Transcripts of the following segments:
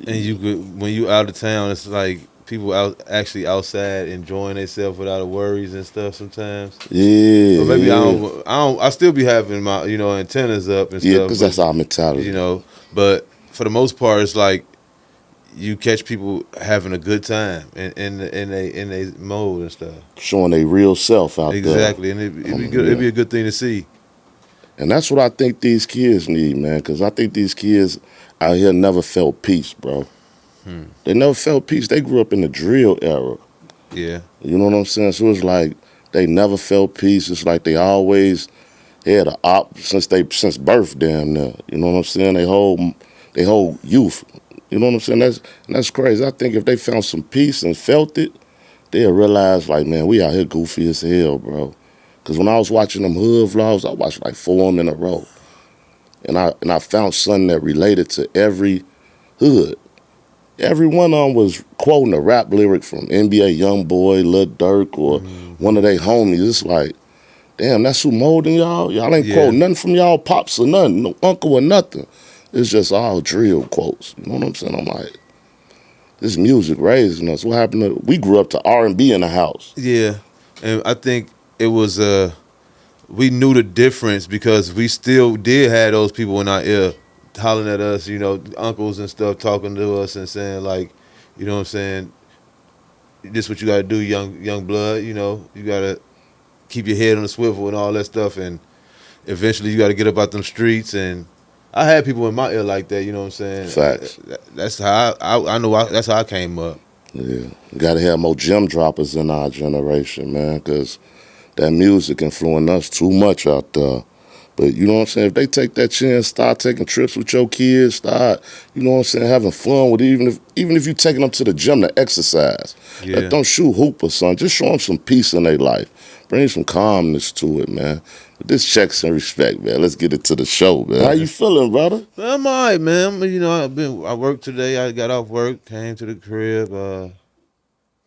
And you could, when you out of town, it's like people out actually outside enjoying themselves without the worries and stuff sometimes. Yeah, Or maybe yeah, I still be having my antennas up and yeah. stuff, Because but that's our you mentality. know, but for the most part, it's like you catch people having a good time in a mode and stuff. Showing their real self out there. Exactly, and it'd be good. It'd Yeah. be a good thing to see. And that's what I think these kids need, man. Because I think these kids out here never felt peace, bro. Hmm. They never felt peace. They grew up in the drill era. Yeah, You know what I'm saying? So it's like they never felt peace. It's like they always had a op since birth, damn near. You know what I'm saying? They whole youth. You know what I'm saying? That's crazy. I think if they found some peace and felt it, they'll realize like, man, we out here goofy as hell, bro. Cause when I was watching them hood vlogs, I watched like 4 of them in a row, and I found something that related to every hood. Every one of them was quoting a rap lyric from NBA YoungBoy, Lil Durk, or one of hmm, their homies. It's like, damn, that's who molding y'all. Y'all ain't yeah, quoting nothing from y'all pops or nothing, no uncle or nothing. It's just all drill quotes. You know what I'm saying? I'm like, this music raising us. What happened to? We grew up to R&B in the house. yeah. And I think it was we knew the difference because we still did have those people in our ear hollering at us, uncles and stuff talking to us and saying like, what I'm saying, this what you gotta do, young blood, you gotta keep your head on the swivel and all that stuff, and eventually you gotta get up out them streets. And I had people in my ear like that, you know what I'm saying? Facts. That's how I know that's how I came up. Yeah. Got to have more gem droppers in our generation, man, because that music influenced us too much out there. But you know what I'm saying? If they take that chance, start taking trips with your kids, start, you know what I'm saying, having fun with even if you taking them to the gym to exercise. Let Yeah. them shoot hoop or something. Just show them some peace in their life. Bring some calmness to it, man. But this checks and respect, man. Let's get it to the show, man. How you feeling, brother? I'm all right, man. I worked today. I got off work, came to the crib,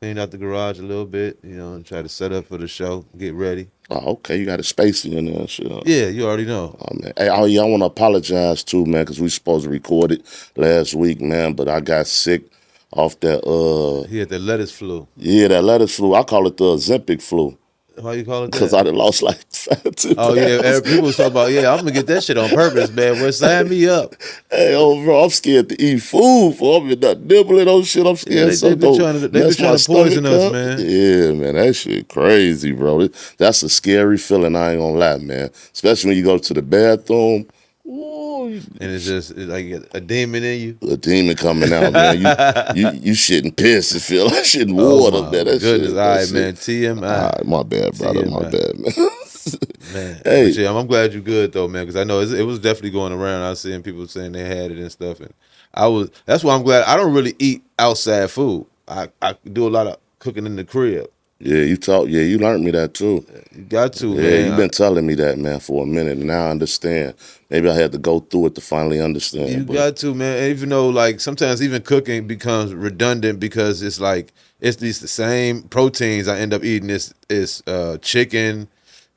cleaned out the garage a little bit, and tried to set up for the show, get ready. Oh, okay. You got a spacey in there and shit. Yeah, you already know. Oh, man. Hey, oh, yeah, I want to apologize too, man, because we supposed to record it last week, man, but I got sick off that, He had the lettuce flu. yeah, that lettuce flu. I call it the Ozempic flu How you call it because that? I done lost like 10 Oh yeah, pounds. people was talking about, yeah, I'm gonna get that shit on purpose, man. Well, sign me up. Hey, oh, bro, I'm scared to eat food, for I'm not nibbling on shit. I'm Yeah, scared they something been don't trying to mess my poison stomach us, up. man. Yeah, man, that shit crazy, bro. That's a scary feeling, I ain't gonna lie, man. Especially when you go to the bathroom. Ooh, And it's like a demon in you. a demon coming out, man. You shitting piss. It feel like shitting Oh water, my man. That goodness! All shit, that right, shit. man. All TMI, right, my bad, brother. My TMI, bad, man. man. But Hey, yeah, I'm glad you're good though, man. Because I know it was definitely going around. I was seeing people saying they had it and stuff, and I was. That's why I'm glad I don't really eat outside food. I do a lot of cooking in the crib. yeah, you learned me that too. You got to, Yeah, man. you've been telling me that, man, for a minute, and now I understand. Maybe I had to go through it to finally You understand, but got to, man. Even though like sometimes even cooking becomes redundant because it's like it's these the same proteins I end up eating. Is chicken,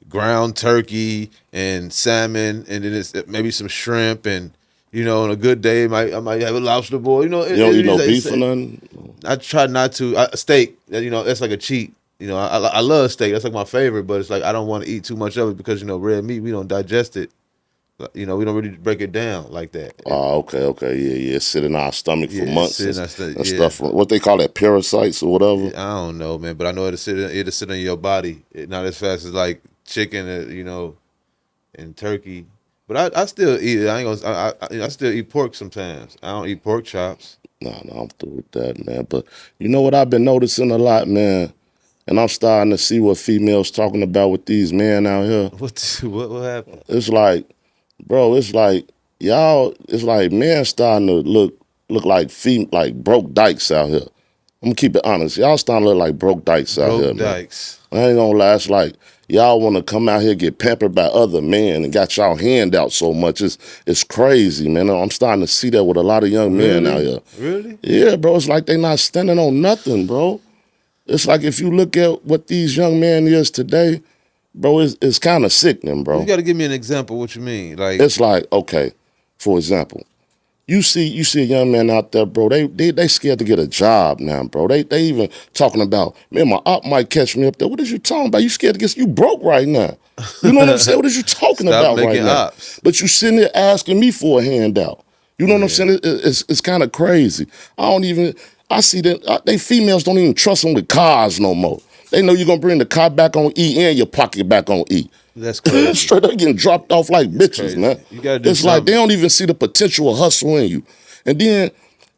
ground turkey, and salmon, and then it's maybe some shrimp, and on a good day I might have a lobster boil. you don't eat no beef or nothing. I try not to. Steak, that's like a cheat. I love steak. That's like my favorite, but it's like I don't want to eat too much of it because red meat we don't digest it. We don't really break it down like that. Oh, okay, yeah. Sit in our stomach for Yeah, it's months sitting. That's the and yeah. stuff. What they call that, parasites or whatever. I don't know, man, but I know it'll sit in your body, not as fast as like chicken, and turkey. But I still eat it. I ain't gonna. I still eat pork sometimes. I don't eat pork chops. No, I'm through with that, man. But you know what I've been noticing a lot, man, and I'm starting to see what females talking about with these men out here. What happened? It's like, bro, it's like y'all. It's like men starting to look like like broke dykes out here. I'm gonna keep it honest. Y'all starting to look like broke dykes out here, Broke man. dykes. I ain't gonna lie. It's like y'all want to come out here get pampered by other men and got y'all hand out so much. It's crazy, man. I'm starting to see that with a lot of young men out Really? here. Really? Yeah, bro. It's like they not standing on nothing, bro. It's like if you look at what these young men is today, bro, it's kind of sickening, You bro. got to give me an example. What you mean? Like, It's like, okay, for example, You see a young man out there, bro. They scared to get a job now, bro. They even talking about, man, my op might catch me up there. What is you talking about? You scared to get you broke right now. You know what I'm saying? What is you talking Stop about right making now? ops. But you sitting there asking me for a handout. You know what I'm saying? It's kind of crazy. I see that they females don't even trust them with cars no more. They know you're gonna bring the car back on E and your pocket back on E. That's crazy. Straight up getting dropped off like bitches, crazy. man. You gotta do It's like they something. don't even see the potential of hustle in you. And then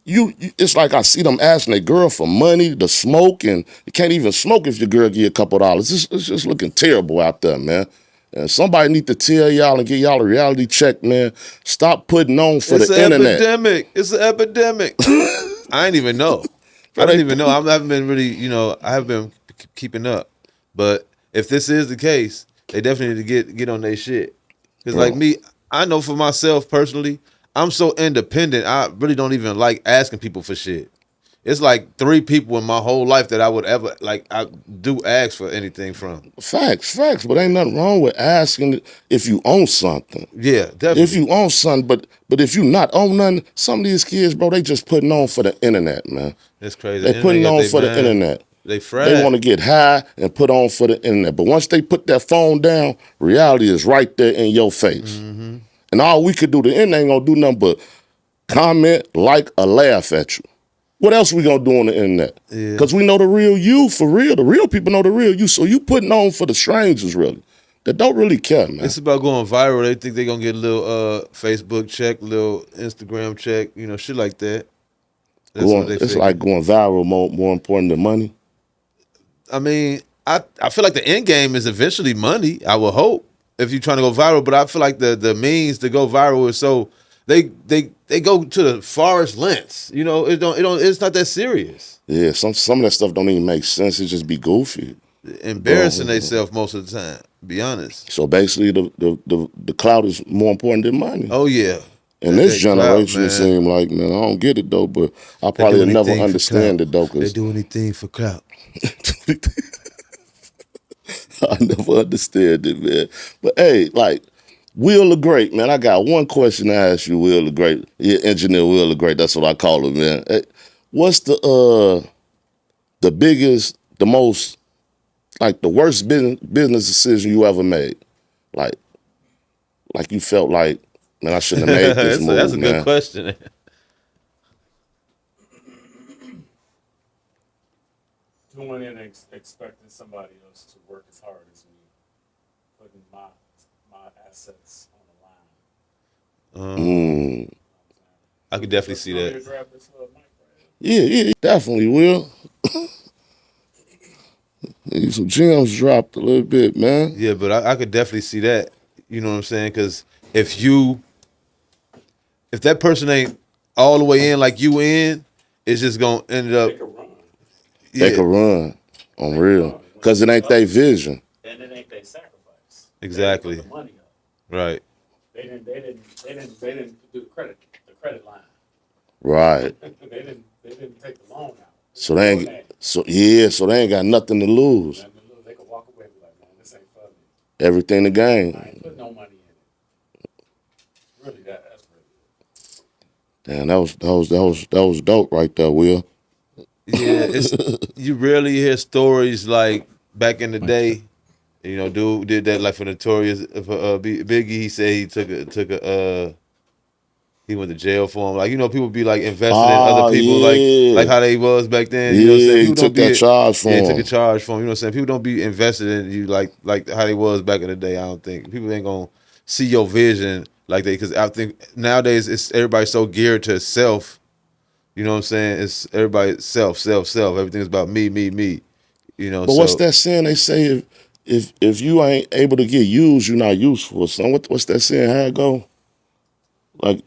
it's like I see them asking their girl for money to smoke, and you can't even smoke if your girl give you a couple dollars. It's just looking terrible out there, man. And somebody need to tell y'all and get y'all a reality check, man. Stop putting on for It's the an internet. epidemic. It's an epidemic. I ain't even know. I don't even know. I haven't been really, I haven't been keeping up. But if this is the case, they definitely need to get on their shit. Because like me, I know for myself personally, I'm so independent. I really don't even like asking people for shit. It's like 3 people in my whole life that I would ever I do ask for anything from. Facts. But ain't nothing wrong with asking if you own something. Yeah, definitely. If you own something, but if you not own nothing, some of these kids, bro, they just putting on for the internet, man. That's crazy. They putting on for the internet. They fried. They want to get high and put on for the internet. But once they put that phone down, reality is right there in your face. Mm-hmm. And all we could do, the internet ain't gonna do nothing but comment, like, or laugh at you. What else we gonna do on the internet? Because we know the real you for real. The real people know the real you. So you putting on for the strangers, really, that don't really care, man. It's about going viral. They think they're gonna get a little Facebook check, little Instagram check, shit like that. That's what they It's figure. like going viral more important than money. I mean, I feel like the end game is eventually money. I would hope if you're trying to go viral, but I feel like the means to go viral is so they go to the farthest lengths. It's not that serious. Yeah, some of that stuff don't even make sense. It just be goofy. Embarrassing themselves most of the time. Be honest. So basically, the clout is more important than money. Oh yeah. And this generation, clout, it seem like, man, I don't get it though, but I probably will never understand it though. They do anything for clout. I never understand it, man. But hey, like, Will the Great, man, I got one question to ask you, Will the Great. Yeah, Engineer Will the Great, that's what I call him, man. Hey, what's the biggest, the most, like the worst business decision you ever made? Like you felt like, man, I shouldn't have made this move, That's a man. good question. Going in and expecting somebody else to work as hard as me, putting my assets on the line. I could definitely see that. Yeah, definitely will. Need some gems dropped a little bit, man. Yeah, but I could definitely see that. You know what I'm saying? Because if that person ain't all the way in like you in, it's just gonna end up. They could run on real, because it ain't their vision. And it ain't their sacrifice. Exactly. They didn't put the money up. Right. They didn't do the credit line. Right. they didn't take the loan out. So they ain't got nothing to lose. They could walk away and be like, man, this ain't for me. Everything to I gain. ain't put no money in it. Really, that's really Damn, that was dope right there, Will. Yeah, you rarely hear stories like back in the day. Dude did that like for Notorious, for Biggie. He said he he went to jail for him. Like people be like investing in other people, like how they was back then. You know what I'm saying? He took that charge for him. Yeah, took a charge for him. You know what I'm saying? People don't be invested in you like how they was back in the day. I don't think people ain't gonna see your vision like they, because I think nowadays it's everybody's so geared to self. You know what I'm saying? It's everybody self. Everything's about me. But what's that saying? They say if you ain't able to get used, you're not useful. So what's that saying? How it go? Like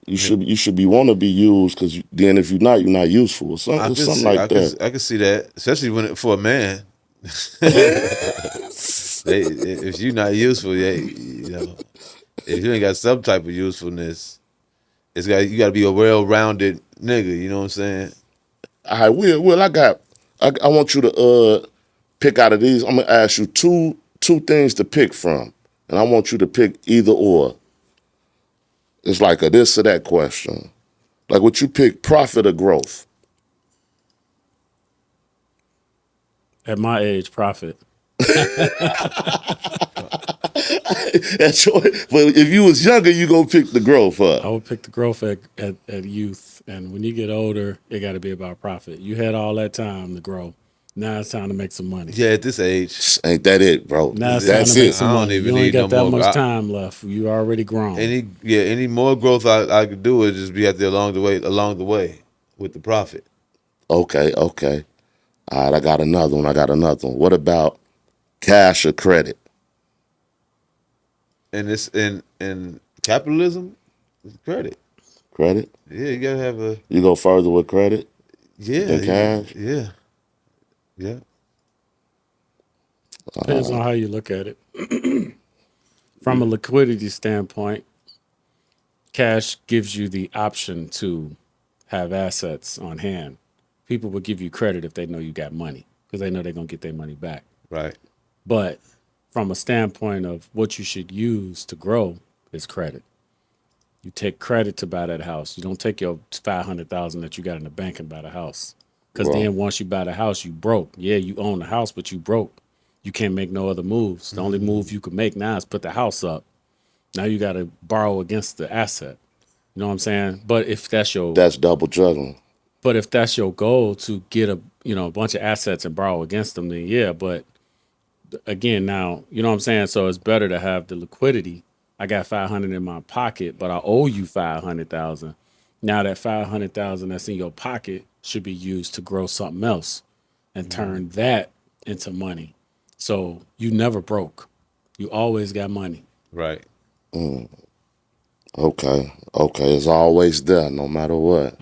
you should want to be used, because then if you're not useful. Something like that. I can see that, especially for a man. If you're not useful, if you ain't got some type of usefulness, you got to be a well-rounded nigga. You know what I'm saying? All right, Will, I want you to pick out of these. I'm gonna ask you two things to pick from, and I want you to pick either or. It's like a this or that question. Like, would you pick profit or growth? At my age, profit. That's your, but if you was younger, you gonna pick the growth, huh? I would pick the growth at youth. And when you get older, it got to be about profit. You had all that time to grow. Now it's time to make some money. Yeah, at this age, Ain't that it, bro? Now it's time That's to make it. some I don't money. even You ain't need got no that more. much time left. You already grown. Any more growth I could do would just be at the along the way with the profit. Okay. All right, I got another one. What about cash or credit? And it's in capitalism, it's credit. Credit? Yeah, you gotta have a You go further with credit than yeah, cash? yeah. Depends on how you look at it. From a liquidity standpoint, cash gives you the option to have assets on hand. People will give you credit if they know you got money because they know they're going to get their money back. Right. But from a standpoint of what you should use to grow is credit. You take credit to buy that house. You don't take your 500,000 that you got in the bank and buy the house. Because Right. then once you buy the house, you broke. Yeah, you own the house, but you broke. You can't make no other moves. The only move you can make now is put the house up. Now you got to borrow against the asset. You know what I'm saying? But if that's your Double juggling. goal to get a bunch of assets and borrow against them, then yeah. But again, now you know what I'm saying. So it's better to have the liquidity. I got 500 in my pocket, but I owe you 500,000. Now that 500,000 that's in your pocket should be used to grow something else and turn that into money. So you never broke. You always got money. Right. Okay. It's always there, no matter what.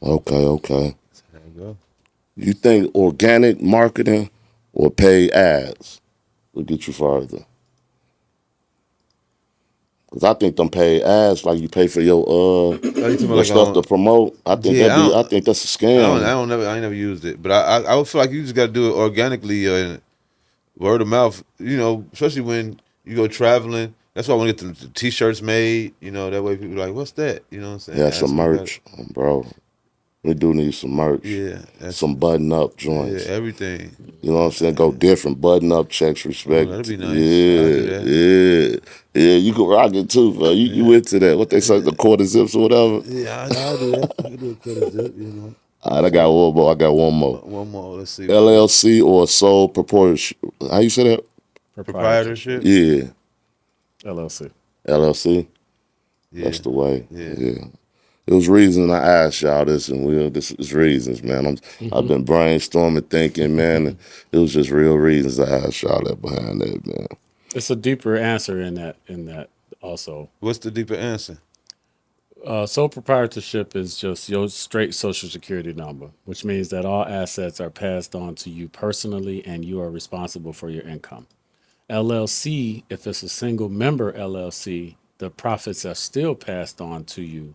Okay. There you go. You think organic marketing or paid ads will get you farther? Because I think them paid ads, like you pay for your Oh, you talking about your like stuff to promote. I think yeah, I think that's a scam. I ain't never used it, but I would feel like you just got to do it organically, word of mouth. You know, especially when you go traveling. That's why I want to get the t-shirts made. You know, that way people are like, "What's that?" You know what I'm saying? Yeah, Ask some me about merch, bro. We do need some merch. Yeah, that's, Some button up yeah, joints. everything. You know what I'm saying? Go different. Button up, Checkz Rspekt. That'd be nice. I'll do that. Yeah. You can rock it too, bro. You into that? What they say, the quarter zips or whatever? Yeah, I'll do that. I can do a quarter zip. You know, All right, I got one more. one more. Let's see. LLC or sole proprietorship. How you say that? Proprietorship. Yeah. LLC. LLC. Yeah, That's the way. Yeah. Yeah. It was reason I asked y'all this, and this is reasons, man. I've been brainstorming, thinking, man. And it was just real reasons I asked y'all that behind that, man. It's a deeper answer in that also. What's the deeper answer? Sole proprietorship is just your straight social security number, which means that all assets are passed on to you personally and you are responsible for your income. LLC, if it's a single member LLC, the profits are still passed on to you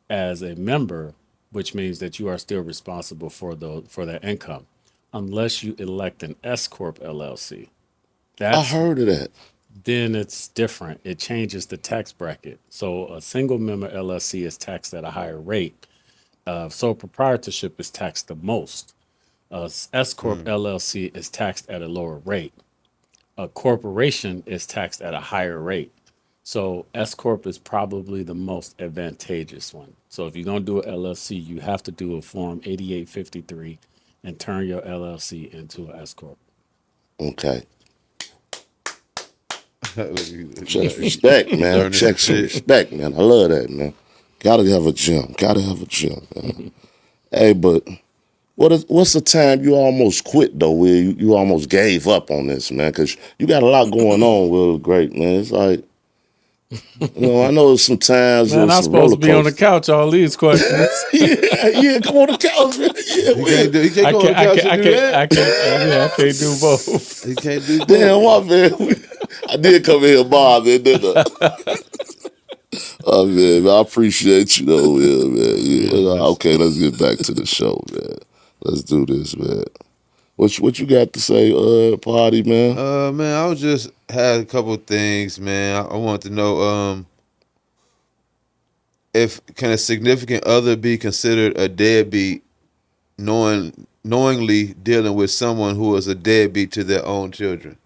as a member, which means that you are still responsible for that income, unless you elect an S corp LLC. I heard of that. Then it's different. It changes the tax bracket. So a single member LLC is taxed at a higher rate. Sole proprietorship is taxed the most. S corp LLC is taxed at a lower rate. A corporation is taxed at a higher rate. So S corp is probably the most advantageous one. So if you're gonna do an LLC, you have to do a form 8853 and turn your LLC into an S corp. Okay. Checkz Checkz Rspekt, man. Checkz Rspekt, man. I love that, man. Gotta have a gym, man. Hey, but what's the time you almost quit, though, where you almost gave up on this, man? Because you got a lot going on, Will Great, man. It's like, I know some times Man, there's I'm some supposed to be on the roller couch all these questions. yeah, come on the couch, man. Yeah, He can't go on the couch and do that. I can't do both. He can't do that. damn, my man. I did come here, Bob, man, didn't I? Oh, man, I appreciate you, though, Will, man. Yeah. Okay, let's get back to the show, man. Let's do this, man. What you got to say, party, man? Man, I was just had a couple of things, man. I wanted to know, if can a significant other be considered a deadbeat, knowingly dealing with someone who is a deadbeat to their own children?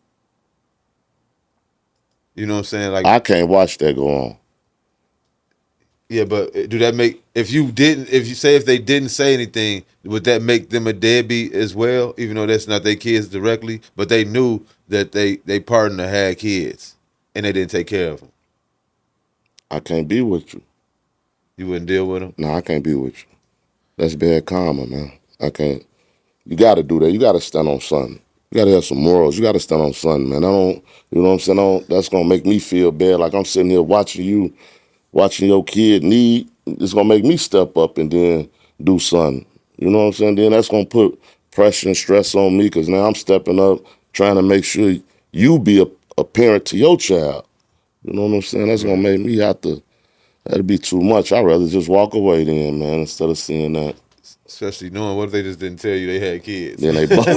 You know what I'm saying? Like, I can't watch that go on. yeah, but do that make if they didn't say anything, would that make them a deadbeat as well? Even though that's not their kids directly, but they knew that they partner had kids and they didn't take care of them. I can't be with you. You wouldn't deal with them. No, I can't be with you. That's bad karma, man. I can't. You got to do that. You got to stand on something. You got to have some morals. You got to stand on something, man. I don't, you know what I'm saying? That's going to make me feel bad. Like I'm sitting here watching your kid need. It's going to make me step up and then do something. You know what I'm saying? Then that's going to put pressure and stress on me because now I'm stepping up trying to make sure you be a parent to your child. You know what I'm saying? That's going to make me have to, that'd be too much. I'd rather just walk away then, man, instead of seeing that. Especially knowing what if they just didn't tell you they had kids. Then they bogus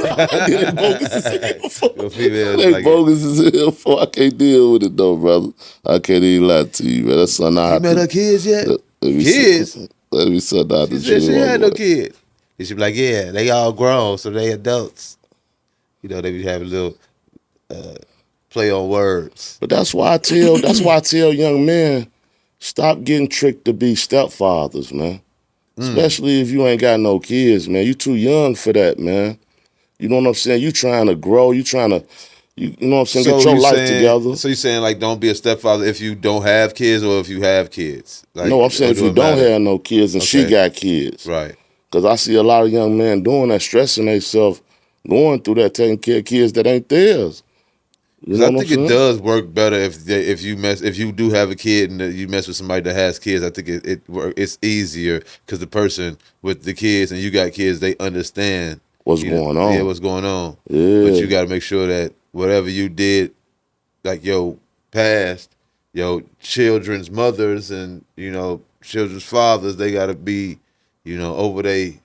as hell for. Your females They like, bogus as hell for. I can't deal with it though, brother. I can't even lie to you, man. That's something I you met her kids yet? Kids? Let me sit down. She said she had no kids. And she be like, yeah, they all grown, so they adults. You know, they be having a little play on words. But that's why I tell young men, stop getting tricked to be stepfathers, man. Especially if you ain't got no kids, man. You too young for that, man. You know what I'm saying? You trying to grow. You trying to, you know what I'm saying? Get your life together. So you saying like don't be a stepfather if you don't have kids or if you have kids? Like, no, I'm saying if you don't have no kids and she got kids. Right. Because I see a lot of young men doing that, stressing themselves, going through that, taking care of kids that ain't theirs. You know I think it does work better if you do have a kid and you mess with somebody that has kids. I think it's easier because the person with the kids and you got kids, they understand what's going on. Yeah, what's going on. Yeah. But you got to make sure that whatever you did, like your past, your children's mothers and children's fathers, they got to be over they.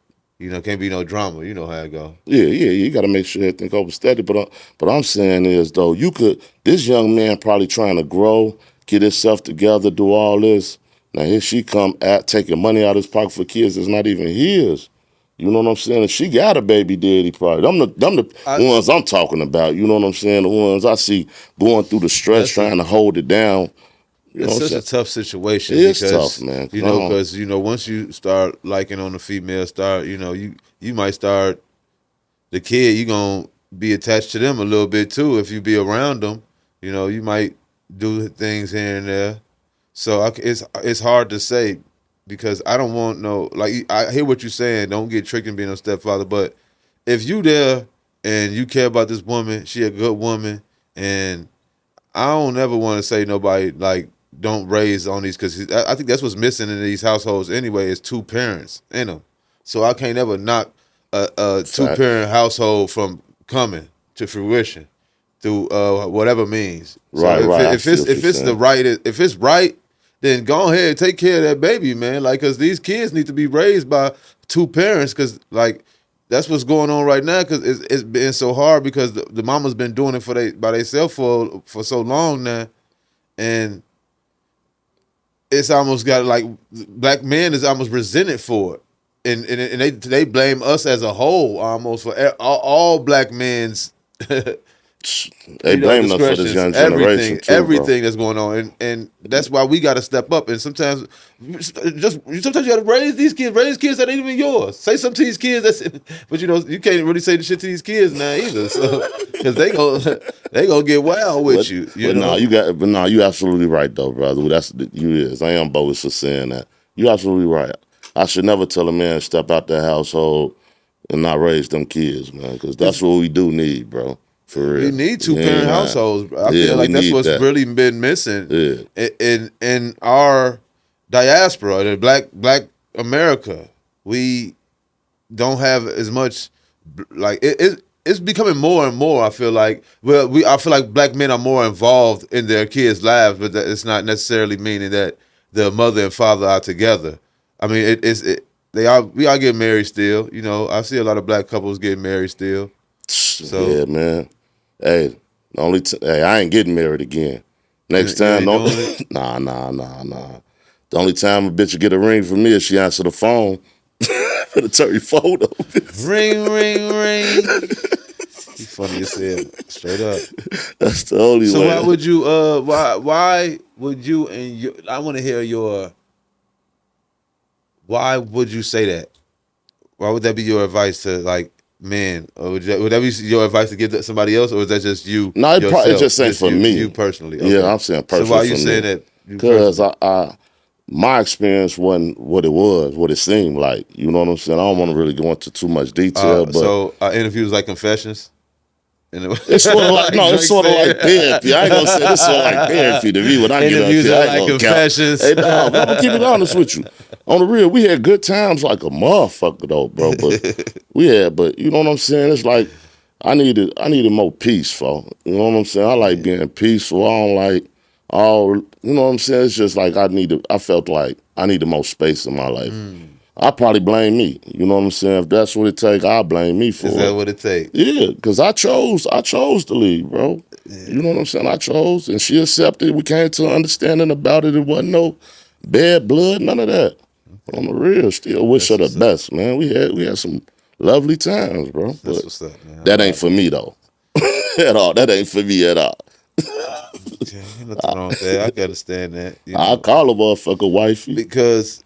Can't be no drama. You know how it go. Yeah. You got to make sure everything goes steady. But I'm saying is, though, this young man probably trying to grow, get himself together, do all this. Now, here she come taking money out of his pocket for kids that's not even his. You know what I'm saying? And she got a baby daddy probably. Them the ones I'm talking about. You know what I'm saying? The ones I see going through the stress, trying to hold it down. It's such a tough situation. It is tough, man. Because once you start liking on the female, you might start the kid. You gonna be attached to them a little bit too if you be around them. You might do things here and there. So it's hard to say because I don't want no like I hear what you're saying. Don't get tricked in being a stepfather, but if you there and you care about this woman, she a good woman, and I don't ever want to say nobody like. Don't raise on these because I think that's what's missing in these households anyway is two parents in them. So I can't ever knock a two-parent household from coming to fruition through whatever means. Right, so right. If it's right, then go ahead take care of that baby, man. Like because these kids need to be raised by two parents because like that's what's going on right now because it's been so hard because the mama's been doing it by themselves for so long now, and it's almost got like black men is almost resented for it, and they blame us as a whole almost for all black men's. They blame us for this young generation too, everything that's going on, and that's why we got to step up. And sometimes you got to raise kids that ain't even yours. Say something to these kids but you can't really say the shit to these kids now either, so because they gonna get wild with you. You absolutely right though, brother. I am bogus for saying that. You absolutely right. I should never tell a man to step out that household and not raise them kids, man, because that's what we do need, bro. For real. We need two-parent households. I feel like that's what's really been missing in our diaspora, in Black America. We don't have as much like it's becoming more and more. I feel like I feel like black men are more involved in their kids' lives, but it's not necessarily meaning that the mother and father are together. I mean, we are getting married still. I see a lot of black couples getting married still. So yeah, man. Hey, I ain't getting married again. Next time, no. Nah. The only time a bitch would get a ring from me is she answer the phone for the turn your phone up. Ring, ring, ring. You funny as hell. Straight up. That's the only So way. why would you why would you and you I want to hear your why would you say that? Why would that be your advice to like men? Or would that be your advice to give to somebody else, or is that just you? No, it yourself? just ain't for me. You personally. Yeah, Okay. I'm saying So personally. why are you for saying me. that? Because my experience wasn't what it was, what it seemed like. You know what I'm saying? I don't want to really go into too much detail, but so interviews like confessions. it's sort of like it's sort of like therapy. I ain't gonna say this sort of like therapy to me when I get up Interviews here. are I ain't like gonna confessions. Count. Hey, no, I'm gonna keep it honest with you. On the real, we had good times like a motherfucker though, bro. But but you know what I'm saying? It's like I needed more peaceful. You know what I'm saying? I like being peaceful. I don't like all. You know what I'm saying? It's just like I felt like I needed more space in my life. I probably blame me. You know what I'm saying? If that's what it takes, I blame me for it. Is that what it takes? Yeah, because I chose to leave, bro. Yeah. You know what I'm saying? I chose, and she accepted. We came to an understanding about it. It wasn't no bad blood, none of that. But on the real, still wish her the best, man. We had some lovely times, bro. That's but what's up, man. that ain't for me though. At all. That ain't for me at all. Okay, ain't nothing wrong with that. I can understand that. I call a motherfucker wifey because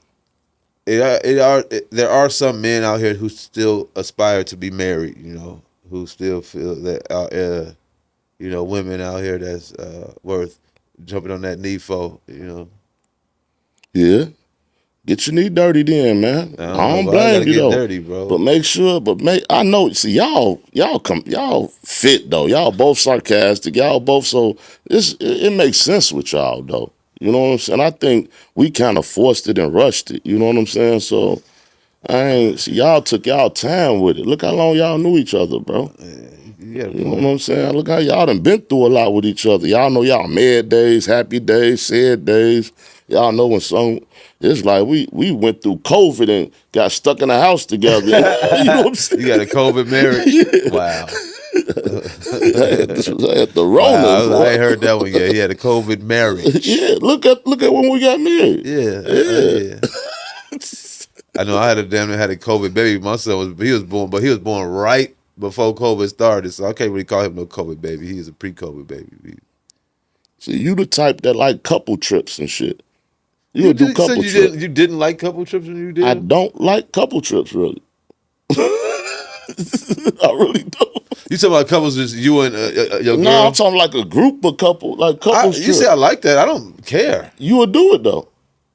there are some men out here who still aspire to be married, who still feel that women out here that's worth jumping on that knee for, Yeah. Get your knee dirty then, man. I don't blame you though. Dirty, bro. But make sure, I know, see y'all fit though. Y'all both sarcastic. Y'all both so it makes sense with y'all though. You know what I'm saying? I think we kind of forced it and rushed it. You know what I'm saying? So y'all took y'all time with it. Look how long y'all knew each other, bro. Yeah, you know what I'm saying? Look how y'all done been through a lot with each other. Y'all know y'all mad days, happy days, sad days. Y'all know when it's like we went through COVID and got stuck in a house together. You know what I'm saying? You got a COVID marriage? Yeah. Wow. I had the Rona. Wow, I ain't heard that one yet. He had a COVID marriage. Yeah, look at when we got married. Yeah. I know I had a COVID baby. My son was born right before COVID started, so I can't really call him no COVID baby. He is a pre-COVID baby. See, you the type that like couple trips and shit. You would do couple trips. You didn't like couple trips when you did? I don't like couple trips, really. I really don't. You talking about couples just you and your girl? No, I'm talking like a group of couples. You say I like that. I don't care. You would do it, though.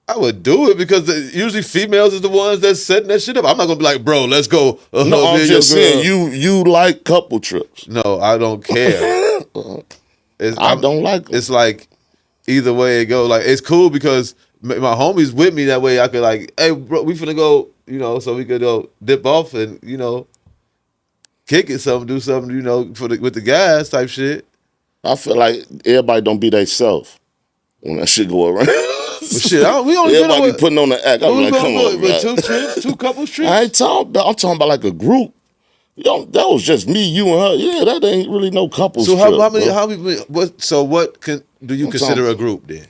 I would do it because usually females is the ones that's setting that shit up. I'm not going to be like, bro, let's go. No, I'm just saying you like couple trips. No, I don't care. I don't like them. It's like either way it go. Like, it's cool because my homie's with me. That way I could like, hey, bro, we finna go, so we could go dip off and, kick it something, do something, with the guys type shit. I feel like everybody don't be they self when that shit go around. But shit, we only everybody be putting on the act. I'm like, come on, bro. Two couples trips? I ain't talking about. I'm talking about like a group. Yo, that was just me, you, and her. Yeah, that ain't really no couples trip. So what do you consider a group then?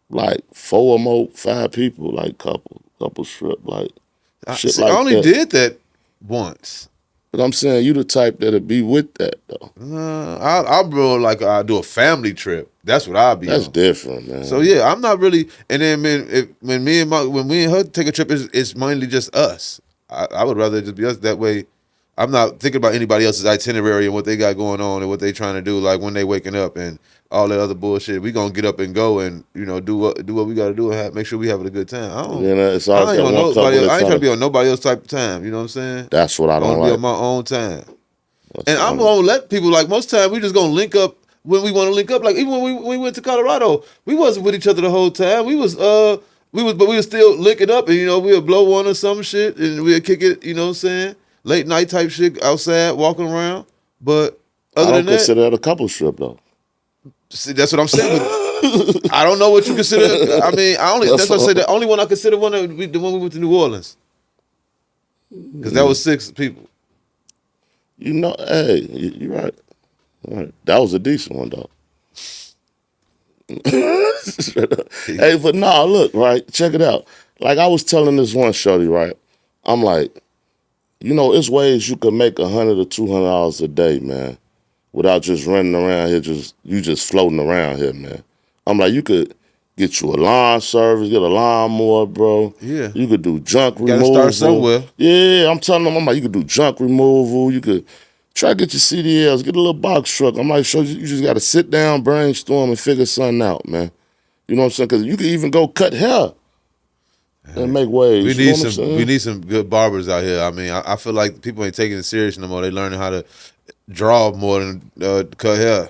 Like 4 or more, 5 people, like couple trip, like shit like that. I only did that once. But I'm saying you the type that'll be with that though. I'll bro like I do a family trip. That's what I'll be. That's different, man. So yeah, I'm not really. And then when me and her take a trip, it's mainly just us. I would rather just be us. That way, I'm not thinking about anybody else's itinerary and what they got going on and what they trying to do. Like when they waking up and all that other bullshit. We gonna get up and go and do what we got to do and make sure we having a good time. I ain't trying to be on nobody else type of time. You know what I'm saying? That's what I don't like. Be on my own time. I'm gonna let people like most time we just gonna link up when we want to link up. Like even when we went to Colorado, we wasn't with each other the whole time. We was still linking up and we would blow one or some shit and we'd kick it. You know what I'm saying? Late night type shit outside walking around. But other than that, I don't consider that a couple trip though. See, that's what I'm saying. But I don't know what you consider. I mean, that's what I say. The only one I consider the one we went to New Orleans, because that was 6 people. Hey, you're right. All right. That was a decent one though. Hey, but nah, look, right? Check it out. Like I was telling this one shorty, right? I'm like, it's ways you could make $100 or $200 a day, man, without just running around here, just floating around here, man. I'm like, you could get you a lawn service, get a lawnmower, bro. Yeah. You could do junk Got to removal. start somewhere. Yeah, I'm telling them, I'm like, you could do junk removal. You could try to get your CDLs, get a little box truck. I'm like, you just got to sit down, brainstorm, and figure something out, man. You know what I'm saying? Because you could even go cut hair and make waves. We need some good barbers out here. I mean, I feel like people ain't taking it serious no more. They learning how to draw more than cut hair.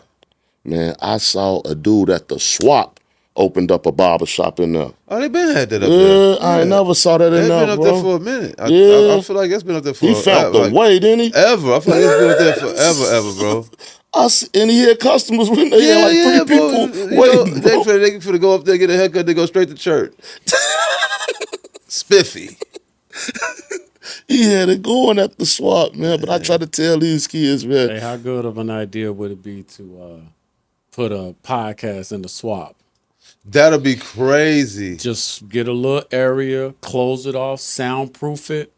Man, I saw a dude at the Swap opened up a barber shop in there. Oh, they been had that up there. I ain't never saw that in there, been up bro. there for a minute. Yeah. I feel like it's been up there for He found the way, didn't he? Ever. I feel like it's been up there forever, bro. And he had customers when they had like three bro. people waiting, bro. They finna go up there, get a haircut, they go straight to church. Spiffy. He had it going at the Swap, man. But I try to tell these kids, man. Hey, how good of an idea would it be to put a podcast in the Swap? That'll be crazy. Just get a little area, close it off, soundproof it,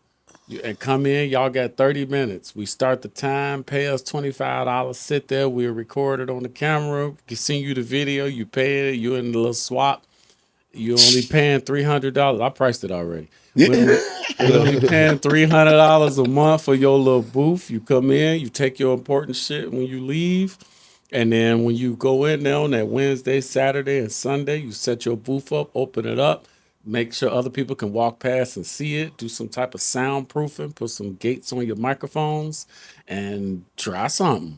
and come in. Y'all got 30 minutes. We start the time, pay us $25, sit there, we'll record it on the camera, send you the video, you pay it, you in the little Swap. You're only paying $300. I priced it already. You're only paying $300 a month for your little booth. You come in, you take your important shit when you leave. And then when you go in there on that Wednesday, Saturday, and Sunday, you set your booth up, open it up, make sure other people can walk past and see it, do some type of soundproofing, put some gates on your microphones, and try something.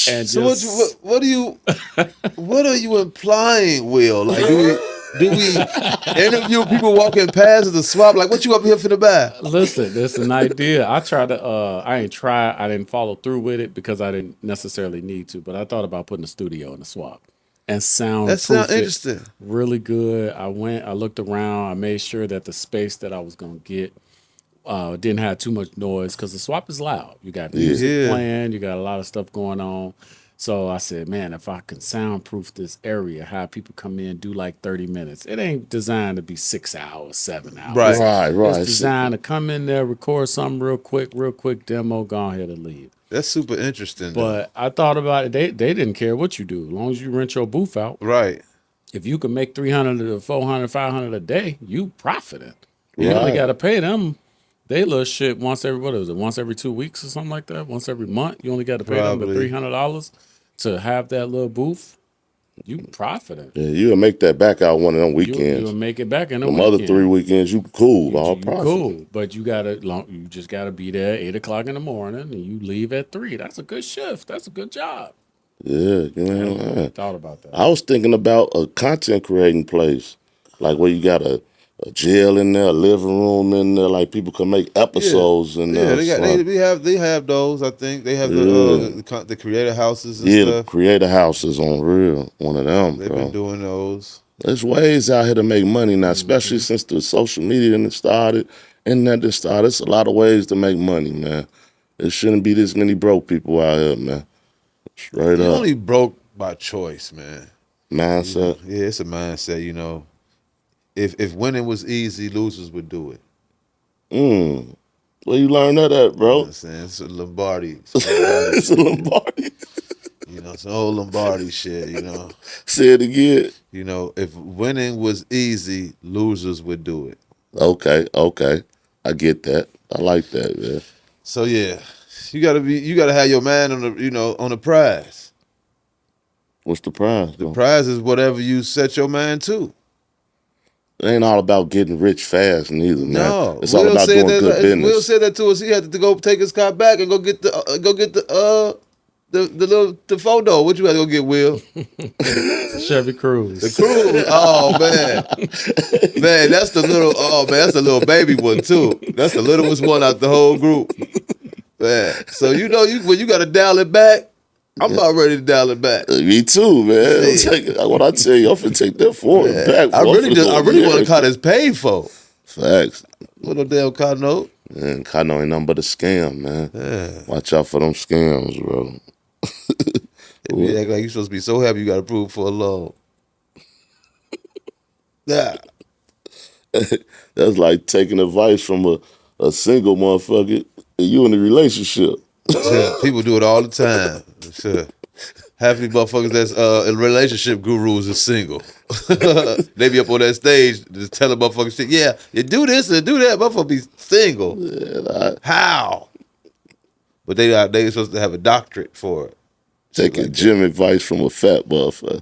And so what are you implying, Will? Like, do we interview people walking past at the Swap? Like, what you up here for the buy? Listen, it's an idea. I tried to. I didn't follow through with it because I didn't necessarily need to. But I thought about putting a studio in the Swap and sound. That sounds interesting. Really good. I looked around. I made sure that the space that I was gonna get didn't have too much noise because the Swap is loud. You got music playing. You got a lot of stuff going on. So I said, man, if I can soundproof this area, have people come in, do like 30 minutes. It ain't designed to be 6 hours, 7 hours. Right. It's designed to come in there, record something real quick demo, go ahead and leave. That's super interesting. But I thought about it. They didn't care what you do, as long as you rent your booth out. Right. If you can make 300 to 400, 500 a day, you profiting. You only got to pay them. They little shit once every 2 weeks or something like that? Once every month, you only got to pay them the $300 to have that little booth. You profiting. Yeah, you'll make that back out one of them weekends. You'll make it back in them other 3 weekends. You cool, all profit. Cool, but you just gotta be there at 8:00 in the morning, and you leave at 3. That's a good shift. That's a good job. Yeah, you ain't lying. Thought about that. I was thinking about a content creating place, like where you got a jail in there, a living room in there, like people can make episodes in there. They have those. I think they have the creator houses and stuff. The creator houses on real, one of them. They've been doing those. There's ways out here to make money now, especially since the social media and started. There's a lot of ways to make money, man. There shouldn't be this many broke people out here, man. Straight up. You're only broke by choice, man. Mindset. Yeah, it's a mindset, If winning was easy, losers would do it. Where you learn that at, bro? You know what I'm saying? It's a Lombardi. It's a Lombardi. It's an old Lombardi shit, Say it again. If winning was easy, losers would do it. Okay. I get that. I like that, man. So yeah, you gotta have your mind on the prize. What's the prize? The prize is whatever you set your mind to. It ain't all about getting rich fast neither, man. No, it's all about doing good business. Will said that to us. He had to go take his car back and go get the photo. What you had to go get, Will? Chevy Cruze. The Cruze. Oh man, that's the little. Oh man, that's the little baby one too. That's the littlest one out the whole group. Man, so when you got to dial it back. I'm about ready to dial it back. Me too, man. What I tell you, I'm finna take that forward back. I really want a car that's paid for. Facts. What a damn car note. Man, car note ain't nothing but a scam, man. Yeah. Watch out for them scams, bro. You act like you're supposed to be so happy you got approved for a loan. Yeah. That's like taking advice from a single motherfucker and you in a relationship. Shit, people do it all the time. Shit. Half these motherfuckers that's relationship gurus is single. They be up on that stage just telling motherfuckers shit. Yeah, you do this and do that. Motherfucker be single. How? But they supposed to have a doctorate for it. Shit Taking like that. gym advice from a fat motherfucker.